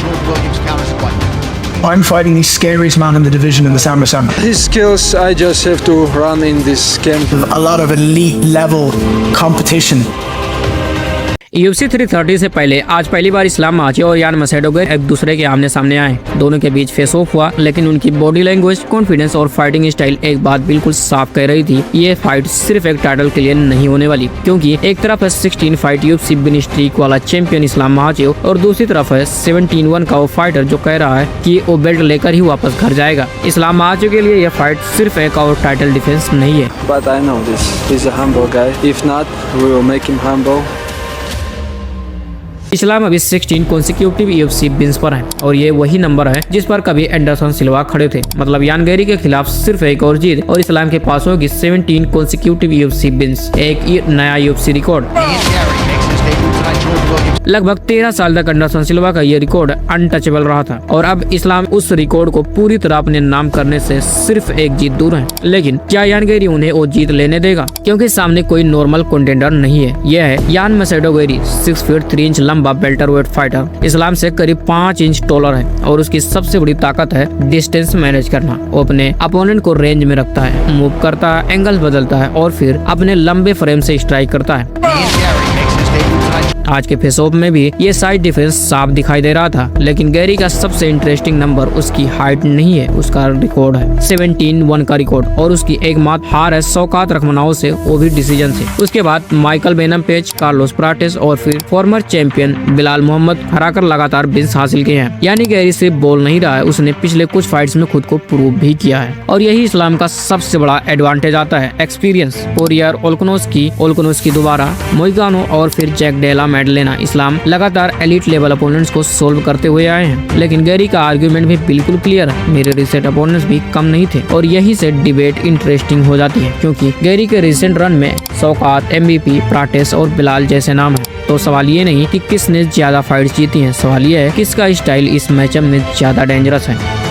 George Williams counter-squat. I'm fighting the scariest man in the division in the Sambo Sambo. His skills, I just have to run in this camp. A lot of elite level competition. UFC 330 से पहले आज पहली बार इस्लाम माचियो और यान मसेडोगे एक दूसरे के आमने सामने आए। दोनों के बीच फेस ऑफ हुआ, लेकिन उनकी बॉडी लैंग्वेज, कॉन्फिडेंस और फाइटिंग स्टाइल एक बात बिल्कुल साफ कह रही थी, ये फाइट सिर्फ एक टाइटल के लिए नहीं होने वाली। क्योंकि एक तरफ है 16 फाइट UFC विन स्ट्रीक वाला चैंपियन इस्लाम माचियो और दूसरी तरफ है 17-1 का वो फाइटर जो कह रहा है कि वो बेल्ट लेकर ही वापस घर जाएगा। इस्लाम माचियो के लिए यह फाइट सिर्फ एक और टाइटल डिफेंस नहीं है। But I know this. He's a humble guy. If not, we will make him humble. इस्लाम अभी 16 कॉन्सिक्यूटिव UFC विन्स पर है और ये वही नंबर है जिस पर कभी एंडरसन सिल्वा खड़े थे। मतलब यान गैरी के खिलाफ सिर्फ एक और जीत और इस्लाम के पास होगी 17 कॉन्सिक्यूटिव UFC विन्स, एक नया UFC रिकॉर्ड। लगभग 13 साल तक एंडरसन सिल्वा का ये रिकॉर्ड अनटचेबल रहा था और अब इस्लाम उस रिकॉर्ड को पूरी तरह अपने नाम करने से सिर्फ एक जीत दूर है। लेकिन क्या यान गैरी उन्हें वो जीत लेने देगा? क्योंकि सामने कोई नॉर्मल कंटेंडर नहीं है। यह है यान मसेडो गैरी, 6 फीट 3 इंच लंबा बेल्टरवेट फाइटर। इस्लाम से करीब 5 इंच टॉलर है और उसकी सबसे बड़ी ताकत है डिस्टेंस मैनेज करना। वो अपने अपोनेंट को रेंज में रखता है, मूव करता है, एंगल बदलता है और फिर अपने लंबे फ्रेम से स्ट्राइक करता है। आज के फेस ऑफ में भी ये साइड डिफेंस साफ दिखाई दे रहा था, लेकिन गैरी का सबसे इंटरेस्टिंग नंबर उसकी हाइट नहीं है, उसका रिकॉर्ड है 17-1 का रिकॉर्ड और उसकी एकमात्र हार है शौकात रखमनाओं से, वो भी डिसीजन से। उसके बाद माइकल बेनम पेज, कार्लोस प्राटिस और फिर फॉर्मर चैंपियन बिलाल मोहम्मद हराकर लगातार विन्स हासिल किए हैं। यानी गैरी सिर्फ बोल नहीं रहा है, उसने पिछले कुछ फाइट्स में खुद को प्रूव भी किया है और यही इस्लाम का सबसे बड़ा एडवांटेज आता है, एक्सपीरियंस। पोरियर, ओल्कनोस्की दोबारा, मोइगानो और फिर जैक डेला मेडल लेना। इस्लाम लगातार एलिट लेवल अपोनेंट्स को सोल्व करते हुए आए हैं, लेकिन गैरी का आर्गुमेंट भी बिल्कुल क्लियर है, मेरे रिसेंट अपोनेंट्स भी कम नहीं थे। और यही से डिबेट इंटरेस्टिंग हो जाती है, क्योंकि गैरी के रिसेंट रन में शौकात, MVP, प्राटिस और बिलाल जैसे नाम है। तो सवाल ये नहीं कि किसने ज्यादा फाइट्स जीती हैं, सवाल ये है किसका स्टाइल इस मैचअप में ज्यादा डेंजरस है।